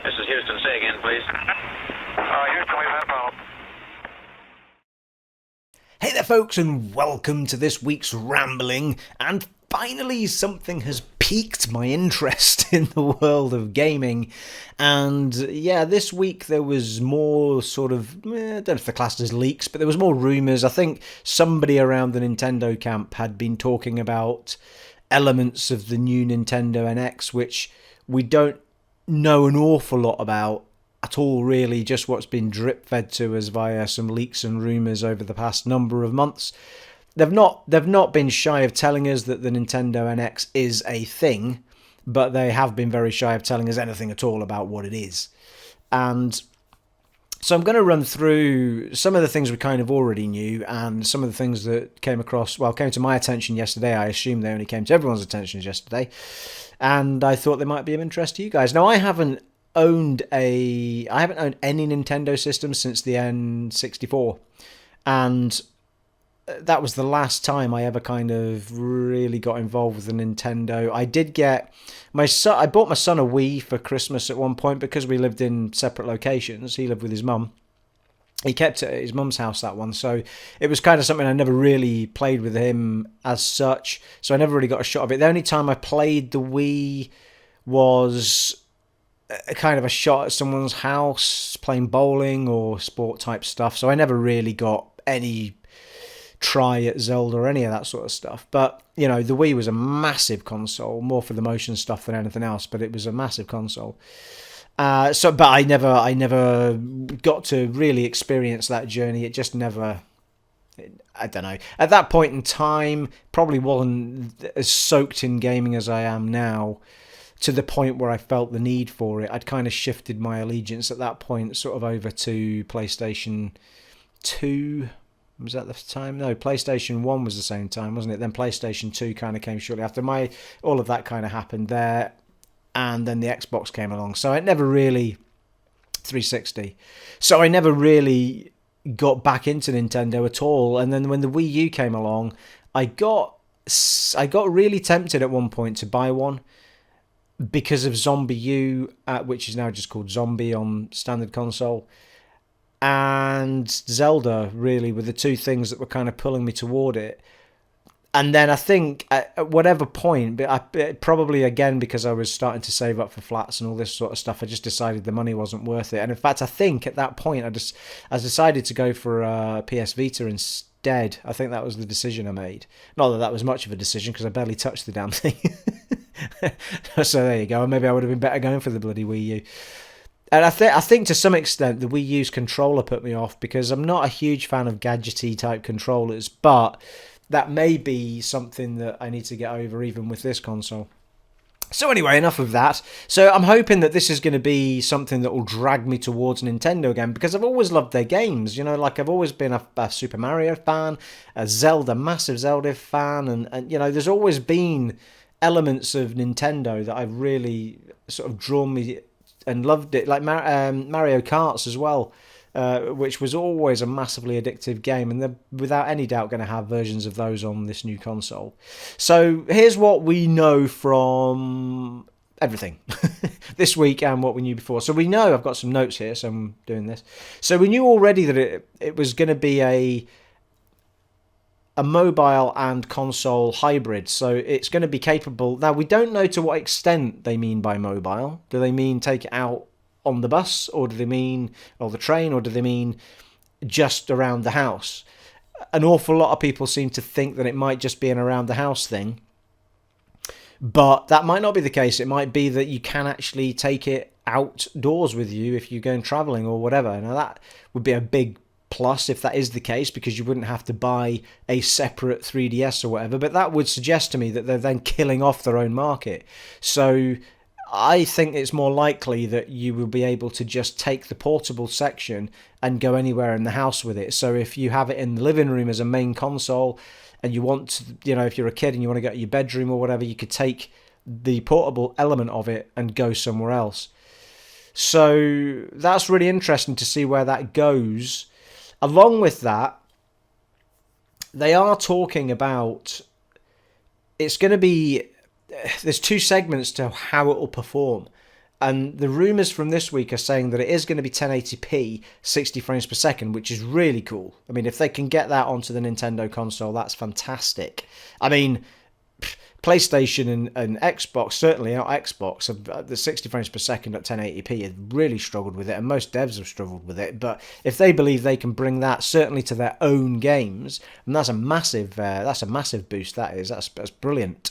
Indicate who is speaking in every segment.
Speaker 1: This is Houston. Say again, please.
Speaker 2: Houston, we've had a problem.
Speaker 3: Hey there folks, and welcome to this week's rambling. And finally something has piqued my interest in the world of gaming. And yeah, this week there was more sort of, I don't know if they're classed as leaks, but there was more rumours. I think somebody around the Nintendo camp had been talking about elements of the new Nintendo NX, which we don't know an awful lot about at all, really, just what's been drip fed to us via some leaks and rumours over the past number of months. They've not been shy of telling us that the Nintendo NX is a thing, but they have been very shy of telling us anything at all about what it is. And so I'm going to run through some of the things we kind of already knew and some of the things that came to my attention yesterday. I assume they only came to everyone's attention yesterday, and I thought they might be of interest to you guys. Now, I haven't owned any Nintendo systems since the N64, and that was the last time I ever kind of really got involved with a Nintendo. I did get I bought my son a Wii for Christmas at one point because we lived in separate locations. He lived with his mum. He kept it at his mum's house, that one, so it was kind of something I never really played with him as such, so I never really got a shot of it. The only time I played the Wii was a kind of a shot at someone's house playing bowling or sport type stuff, so I never really got any try at Zelda or any of that sort of stuff. But you know, the Wii was a massive console, more for the motion stuff than anything else, but it was a massive console. But I never got to really experience that journey. It just never, I don't know. At that point in time, probably wasn't as soaked in gaming as I am now, to the point where I felt the need for it. I'd kind of shifted my allegiance at that point sort of over to PlayStation 2. Was that the time? No, PlayStation 1 was the same time, wasn't it? Then PlayStation 2 kind of came shortly after. All of that kind of happened there, and then the Xbox came along. So it never really 360. So I never really got back into Nintendo at all. And then when the Wii U came along, I got really tempted at one point to buy one because of Zombie U, which is now just called Zombie on standard console, and Zelda, really, were the two things that were kind of pulling me toward it. And then I think at whatever point, but probably again because I was starting to save up for flats and all this sort of stuff, I just decided the money wasn't worth it. And in fact, I think at that point I decided to go for a PS Vita instead. I think that was the decision I made. Not that that was much of a decision, because I barely touched the damn thing. So there you go. Maybe I would have been better going for the bloody Wii U. And I think to some extent the Wii U's controller put me off, because I'm not a huge fan of gadgety type controllers, but that may be something that I need to get over even with this console. So anyway, enough of that. So I'm hoping that this is going to be something that will drag me towards Nintendo again, because I've always loved their games. You know, like I've always been a Super Mario fan, massive Zelda fan, and you know, there's always been elements of Nintendo that I've really sort of drawn me and loved it, like Mario Karts as well, which was always a massively addictive game, and they're without any doubt going to have versions of those on this new console. So here's what we know from everything this week and what we knew before. So we know, I've got some notes here, so I'm doing this. So we knew already that it was going to be a mobile and console hybrid, so it's going to be capable. Now, we don't know to what extent they mean by mobile. Do they mean take it out on the bus, or do they mean, or the train, or do they mean just around the house? An awful lot of people seem to think that it might just be an around the house thing, but that might not be the case. It might be that you can actually take it outdoors with you if you're going traveling or whatever. Now, that would be a big plus if that is the case, because you wouldn't have to buy a separate 3DS or whatever, but that would suggest to me that they're then killing off their own market. So I think it's more likely that you will be able to just take the portable section and go anywhere in the house with it. So if you have it in the living room as a main console, and you want to, you know, if you're a kid and you want to go to your bedroom or whatever, you could take the portable element of it and go somewhere else. So that's really interesting to see where that goes. Along with that, they are talking about, it's going to be, there's two segments to how it will perform. And the rumours from this week are saying that it is going to be 1080p, 60 frames per second, which is really cool. I mean, if they can get that onto the Nintendo console, that's fantastic. I mean, PlayStation and Xbox, certainly not Xbox, the 60 frames per second at 1080p have really struggled with it, and most devs have struggled with it. But if they believe they can bring that certainly to their own games, and that's a massive boost. That's brilliant.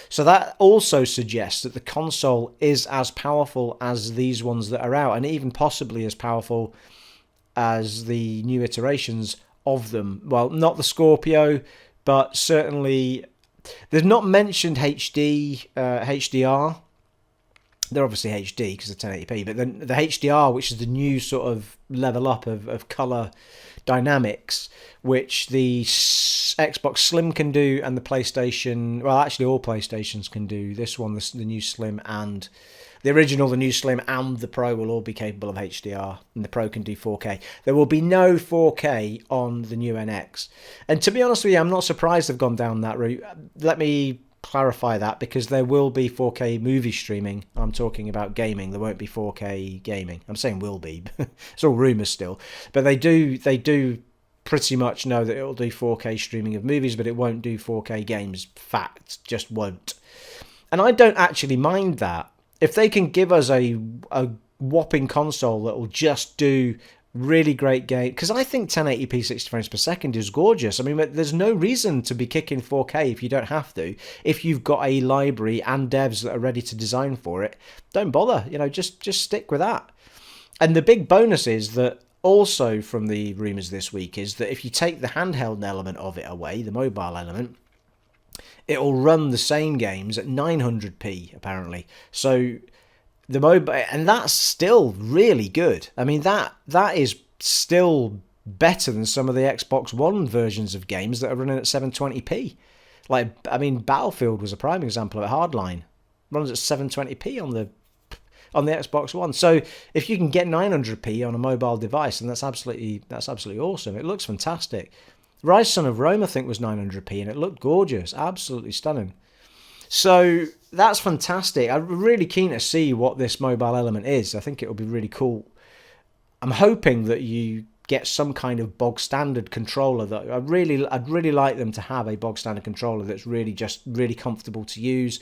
Speaker 3: So that also suggests that the console is as powerful as these ones that are out, and even possibly as powerful as the new iterations of them. Well, not the Scorpio, but certainly they've not mentioned HDR. They're obviously HD because they're 1080p, but then the HDR, which is the new sort of level up of color dynamics, which the Xbox Slim can do, and the PlayStation, well, actually all PlayStations can do. This one, the new Slim, and the original, the new Slim, and the Pro will all be capable of HDR, and the Pro can do 4K. There will be no 4K on the new NX. And to be honest with you, I'm not surprised they've gone down that route. Let me clarify that, because there will be 4K movie streaming. I'm talking about gaming. There won't be 4K gaming. I'm saying will be. It's all rumours still. But they do pretty much know that it'll do 4K streaming of movies, but it won't do 4K games. Fact, just won't. And I don't actually mind that. If they can give us a whopping console that will just do really great game, because I think 1080p 60 frames per second is gorgeous. I mean, there's no reason to be kicking 4K if you don't have to. If you've got a library and devs that are ready to design for it, don't bother. Just stick with that. And the big bonus is that also from the rumours this week is that if you take the handheld element of it away, the mobile element, it'll run the same games at 900p apparently. So the mobile, and that's still really good. I mean, that is still better than some of the Xbox One versions of games that are running at 720p. Like, I mean, Battlefield was a prime example of it. Hardline runs at 720p on the Xbox One. So if you can get 900p on a mobile device, then that's absolutely awesome. It looks fantastic. Rise Son of Rome, I think, was 900p, and it looked gorgeous, absolutely stunning. So that's fantastic. I'm really keen to see what this mobile element is. I think it'll be really cool. I'm hoping that you get some kind of bog standard controller. That I'd really like them to have a bog standard controller that's really comfortable to use.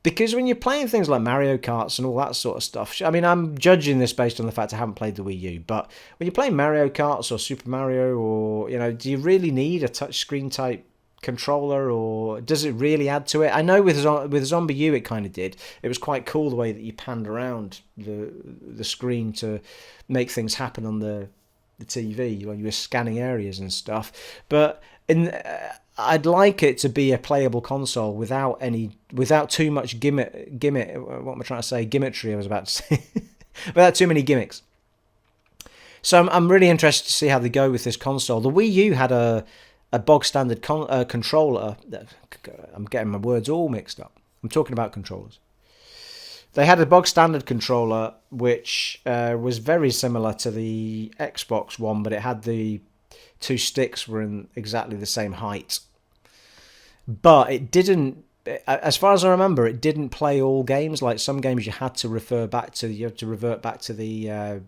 Speaker 3: Because when you're playing things like Mario Karts and all that sort of stuff, I mean, I'm judging this based on the fact I haven't played the Wii U, but when you're playing Mario Karts or Super Mario, or, do you really need a touchscreen type controller, or does it really add to it? I know with Zombie U it kind of did. It was quite cool the way that you panned around the screen to make things happen on the TV when you were scanning areas and stuff. But I'd like it to be a playable console without too much gimmick. What am I trying to say? Gimmickry, I was about to say. Without too many gimmicks. So I'm really interested to see how they go with this console. The Wii U had a bog standard controller. I'm getting my words all mixed up. I'm talking about controllers. They had a bog standard controller which was very similar to the Xbox One, but it had the two sticks were in exactly the same height. But it didn't, as far as I remember, it didn't play all games. Like some games you had to revert back to the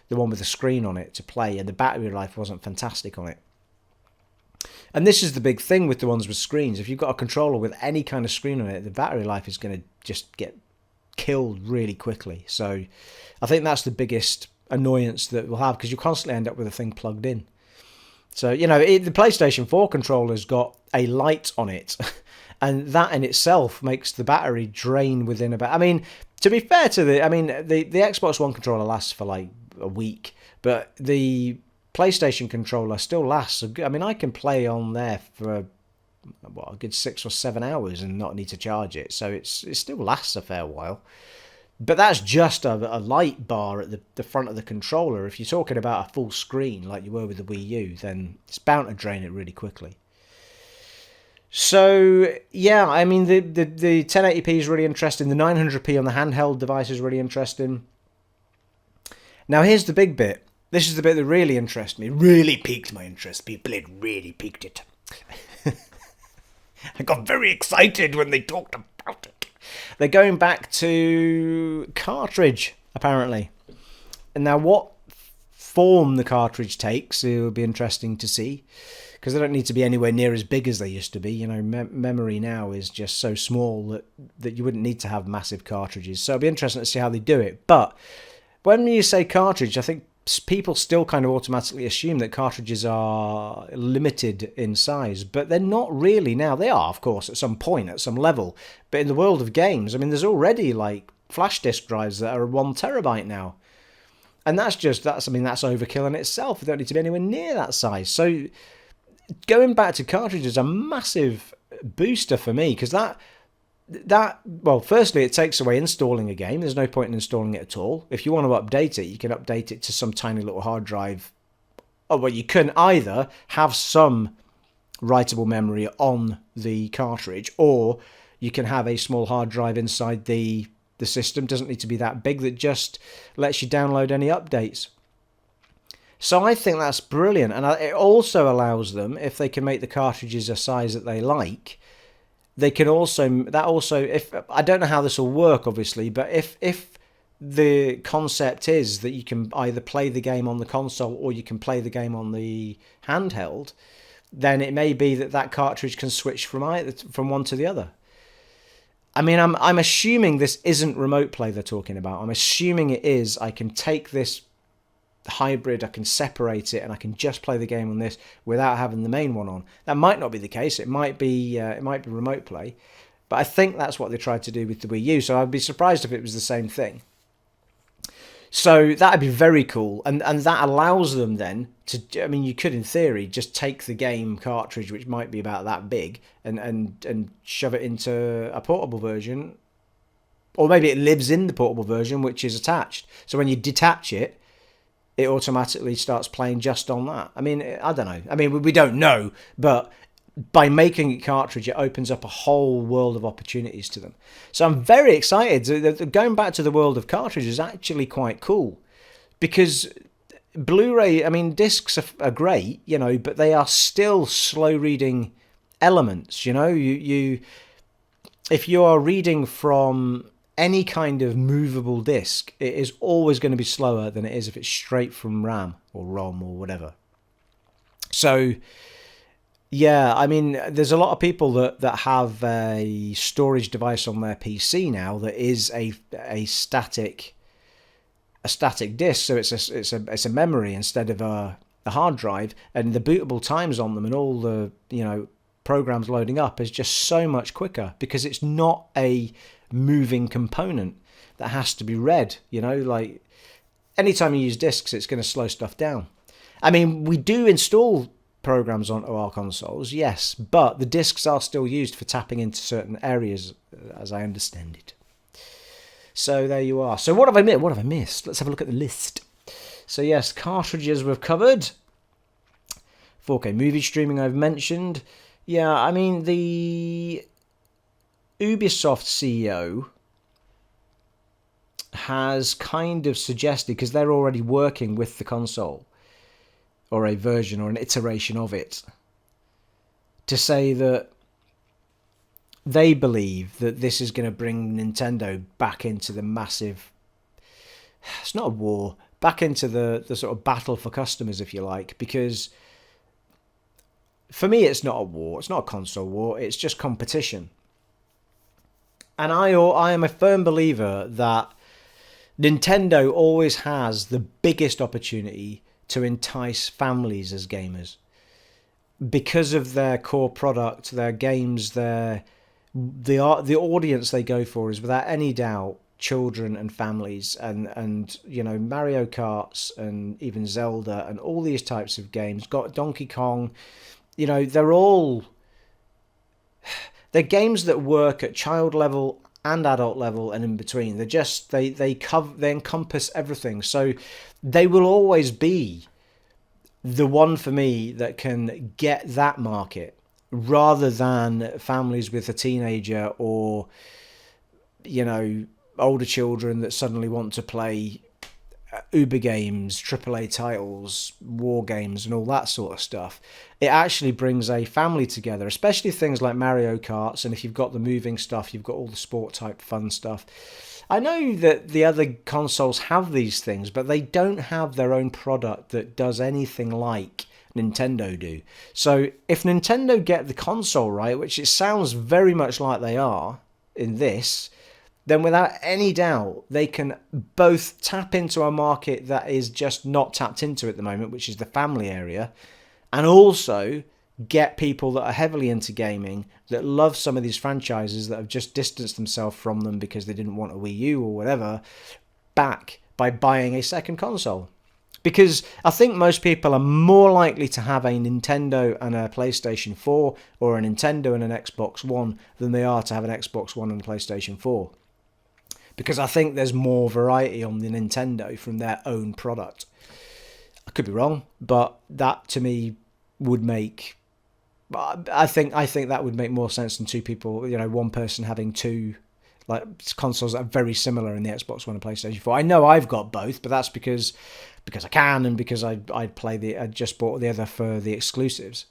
Speaker 3: one with the screen on it to play, and the battery life wasn't fantastic on it. And this is the big thing with the ones with screens. If you've got a controller with any kind of screen on it, the battery life is going to just get killed really quickly. So I think that's the biggest annoyance that we'll have, because you constantly end up with a thing plugged in. So, the PlayStation 4 controller's got a light on it, and that in itself makes the battery drain within about... I mean, to be fair to the Xbox One controller lasts for like a week, but the PlayStation controller still lasts. I mean, I can play on there for a good 6 or 7 hours and not need to charge it, so it still lasts a fair while. But that's just a light bar at the front of the controller. If you're talking about a full screen like you were with the Wii U, then it's bound to drain it really quickly. So, yeah, I mean, the 1080p is really interesting. The 900p on the handheld device is really interesting. Now, here's the big bit. This is the bit that really interests me. Really piqued my interest, people. It really piqued it. I got very excited when they talked about it. They're going back to cartridge, apparently. And now what form the cartridge takes, it will be interesting to see. Because they don't need to be anywhere near as big as they used to be. You know, memory now is just so small that you wouldn't need to have massive cartridges. So it'll be interesting to see how they do it. But when you say cartridge, I think people still kind of automatically assume that cartridges are limited in size. But they're not really now. They are, of course, at some point, at some level. But in the world of games, I mean, there's already like flash disk drives that are 1 terabyte now. And that's overkill in itself. They don't need to be anywhere near that size. So going back to cartridges is a massive booster for me, because well, firstly, it takes away installing a game. There's no point in installing it at all. If you want to update it, you can update it to some tiny little hard drive. Oh, well, you can either have some writable memory on the cartridge, or you can have a small hard drive inside the system. Doesn't need to be that big, that just lets you download any updates. So I think that's brilliant, and it also allows them, if they can make the cartridges a size that they like, they can also, if I don't know how this will work, obviously, but if the concept is that you can either play the game on the console or you can play the game on the handheld, then it may be that cartridge can switch from one to the other. I mean, I'm assuming this isn't remote play they're talking about. I'm assuming it is. I can take this hybrid, I can separate it, and I can just play the game on this without having the main one on. That might not be the case. It might be remote play, but I think that's what they tried to do with the Wii U. So I'd be surprised if it was the same thing. So that'd be very cool, and that allows them then to. I mean, you could in theory just take the game cartridge, which might be about that big, and shove it into a portable version, or maybe it lives in the portable version, which is attached. So when you detach it, it automatically starts playing just on that. I mean, I don't know. I mean, we don't know, but by making it cartridge, it opens up a whole world of opportunities to them. So I'm very excited. Going back to the world of cartridge is actually quite cool, because Blu-ray, I mean, discs are great, you know, but they are still slow-reading elements, you know. If you are reading from any kind of movable disc, it is always going to be slower than it is if it's straight from RAM or ROM or whatever. So, yeah, I mean, there's a lot of people that have a storage device on their PC now that is a static disk. So it's a memory instead of a hard drive, and the bootable times on them and all the, you know, programs loading up is just so much quicker, because it's not a moving component that has to be read. You know, like anytime you use discs, it's going to slow stuff down. I mean, we do install programs onto our consoles, yes, but the discs are still used for tapping into certain areas, as I understand it. So there you are. So what have I missed? Let's have a look at the list. So yes, cartridges we've covered. 4K movie streaming I've mentioned. Yeah, I mean, the Ubisoft CEO has kind of suggested, because they're already working with the console, or a version or an iteration of it, to say that they believe that this is going to bring Nintendo back into the massive, it's not a war, back into the sort of battle for customers, if you like, because for me it's not a war, it's not a console war, it's just competition. And I am a firm believer that Nintendo always has the biggest opportunity to entice families as gamers, because of their core product, their games, the audience they go for is without any doubt children and families, and you know, Mario Karts and even Zelda and all these types of games, got Donkey Kong, you know, they're games that work at child level and adult level and in between. They encompass everything. So they will always be the one for me that can get that market, rather than families with a teenager or, you know, older children that suddenly want to play Uber games, AAA titles, war games, and all that sort of stuff. It actually brings a family together, especially things like Mario Karts. And if you've got the moving stuff, you've got all the sport type fun stuff. I know that the other consoles have these things, but they don't have their own product that does anything like Nintendo do. So if Nintendo get the console right, which it sounds very much like they are in this, then without any doubt, they can both tap into a market that is just not tapped into at the moment, which is the family area, and also get people that are heavily into gaming, that love some of these franchises that have just distanced themselves from them because they didn't want a Wii U or whatever, back by buying a second console. Because I think most people are more likely to have a Nintendo and a PlayStation 4 or a Nintendo and an Xbox One than they are to have an Xbox One and a PlayStation 4. Because I think there's more variety on the Nintendo from their own product. I could be wrong, but that to me would make... I think that would make more sense than two people, one person having two like consoles that are very similar in the Xbox One and PlayStation 4. I know I've got both, but that's because I can and because I just bought the other for the exclusives.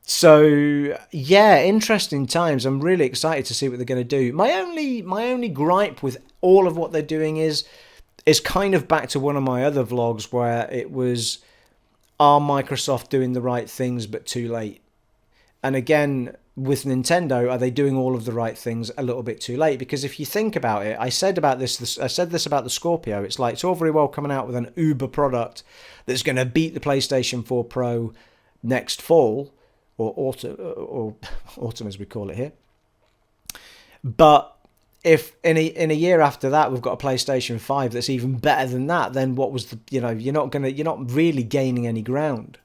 Speaker 3: So yeah, interesting times. I'm really excited to see what they're going to do. My only gripe with all of what they're doing is kind of back to one of my other vlogs where it was, are Microsoft doing the right things but too late? And again, with Nintendo, are they doing all of the right things a little bit too late? Because if you think about it, I said this about the Scorpio. It's like, it's all very well coming out with an Uber product that's going to beat the PlayStation 4 Pro next fall, or autumn as we call it here. But if in a year after that we've got a PlayStation 5 that's even better than that, then what was the, you're not really gaining any ground.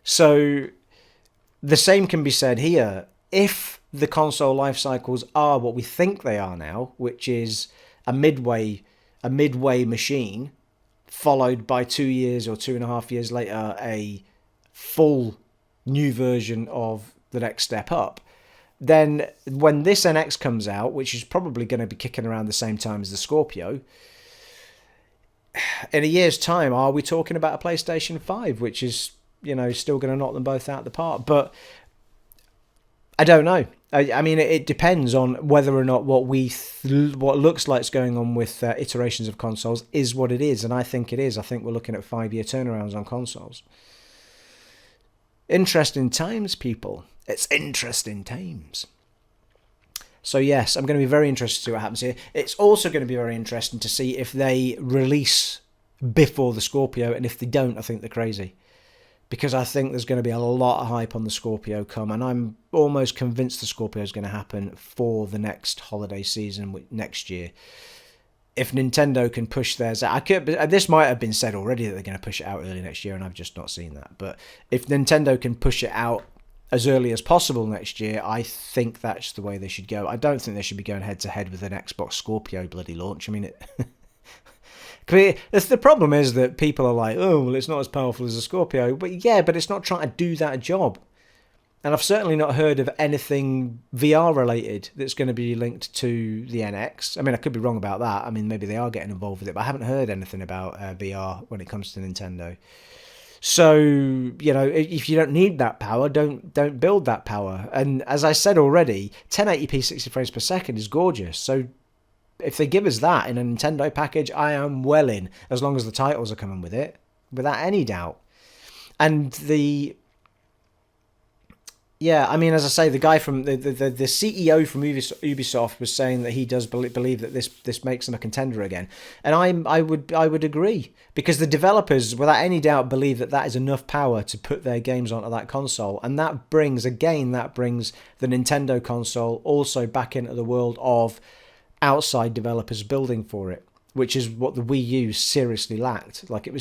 Speaker 3: So the same can be said here. If the console life cycles are what we think they are now, which is a midway machine, followed by 2 years or 2.5 years later a full new version of the next step up, then when this NX comes out, which is probably going to be kicking around the same time as the Scorpio, in a year's time, are we talking about a PlayStation 5, which is, still going to knock them both out of the park? But I don't know. I mean, it depends on whether or not what looks like is going on with iterations of consoles is what it is, and I think it is. I think we're looking at 5-year turnarounds on consoles. Interesting times, people. It's interesting times. So yes, I'm going to be very interested to see what happens here. It's also going to be very interesting to see if they release before the Scorpio, and if they don't, I think they're crazy. Because I think there's going to be a lot of hype on the Scorpio come, and I'm almost convinced the Scorpio is going to happen for the next holiday season next year. If Nintendo can push theirs out, this might have been said already that they're going to push it out early next year, and I've just not seen that. But if Nintendo can push it out as early as possible next year, I think that's the way they should go. I don't think they should be going head to head with an Xbox Scorpio bloody launch. I mean, the problem is that people are like, oh, well, it's not as powerful as a Scorpio. But yeah, but it's not trying to do that job. And I've certainly not heard of anything VR related that's going to be linked to the NX. I mean, I could be wrong about that. I mean, maybe they are getting involved with it, but I haven't heard anything about VR when it comes to Nintendo. So, if you don't need that power, don't build that power. And as I said already, 1080p 60 frames per second is gorgeous. So if they give us that in a Nintendo package, I am well in, as long as the titles are coming with it, without any doubt. And yeah, I mean, as I say, the guy from the CEO from Ubisoft was saying that he does believe that this makes them a contender again, and I would agree, because the developers, without any doubt, believe that is enough power to put their games onto that console, and that brings the Nintendo console also back into the world of outside developers building for it, which is what the Wii U seriously lacked. Like, it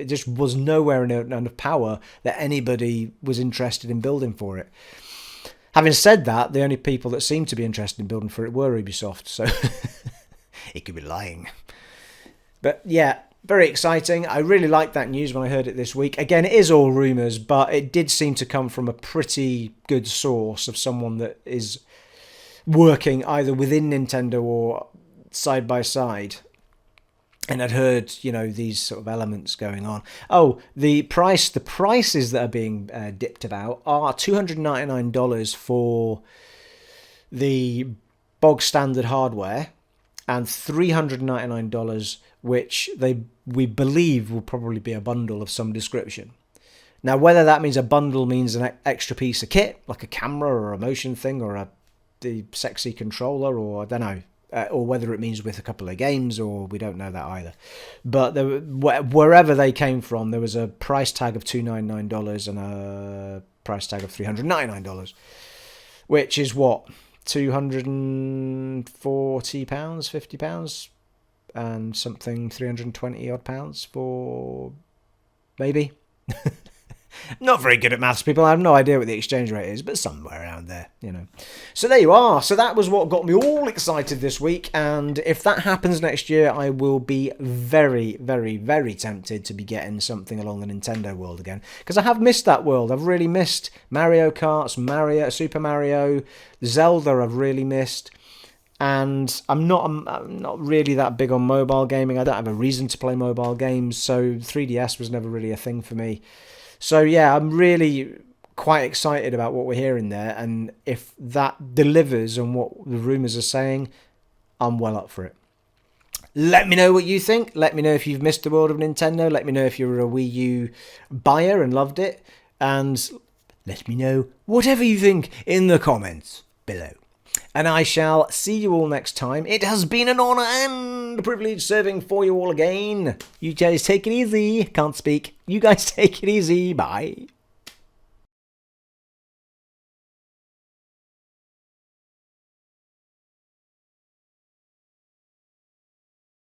Speaker 3: just was nowhere enough power that anybody was interested in building for it. Having said that, the only people that seemed to be interested in building for it were Ubisoft, so it could be lying. But yeah, very exciting. I really liked that news when I heard it this week. Again, it is all rumours, but it did seem to come from a pretty good source of someone that is working either within Nintendo or side by side. and I'd heard, these sort of elements going on. Oh, the prices that are being dipped about are $299 for the bog standard hardware, and $399, which we believe will probably be a bundle of some description. Now, whether that means a bundle means an extra piece of kit, like a camera or a motion thing or the sexy controller, or I don't know, or whether it means with a couple of games, or we don't know that either. But wherever they came from, there was a price tag of $299 and a price tag of $399, which is what, £240, £50, and something 320 odd pounds for maybe. Not very good at maths, people. I have no idea what the exchange rate is, but somewhere around there, So there you are. So that was what got me all excited this week. And if that happens next year, I will be very, very, very tempted to be getting something along the Nintendo world again. Because I have missed that world. I've really missed Mario Kart, Super Mario, Zelda I've really missed. And I'm not really that big on mobile gaming. I don't have a reason to play mobile games. So 3DS was never really a thing for me. So yeah, I'm really quite excited about what we're hearing there, and if that delivers on what the rumours are saying, I'm well up for it. Let me know what you think. Let me know if you've missed the world of Nintendo. Let me know if you're a Wii U buyer and loved it, and let me know whatever you think in the comments below. And I shall see you all next time. It has been an honour and a privilege serving for you all again. You guys take it easy. Can't speak. You guys take it easy. Bye.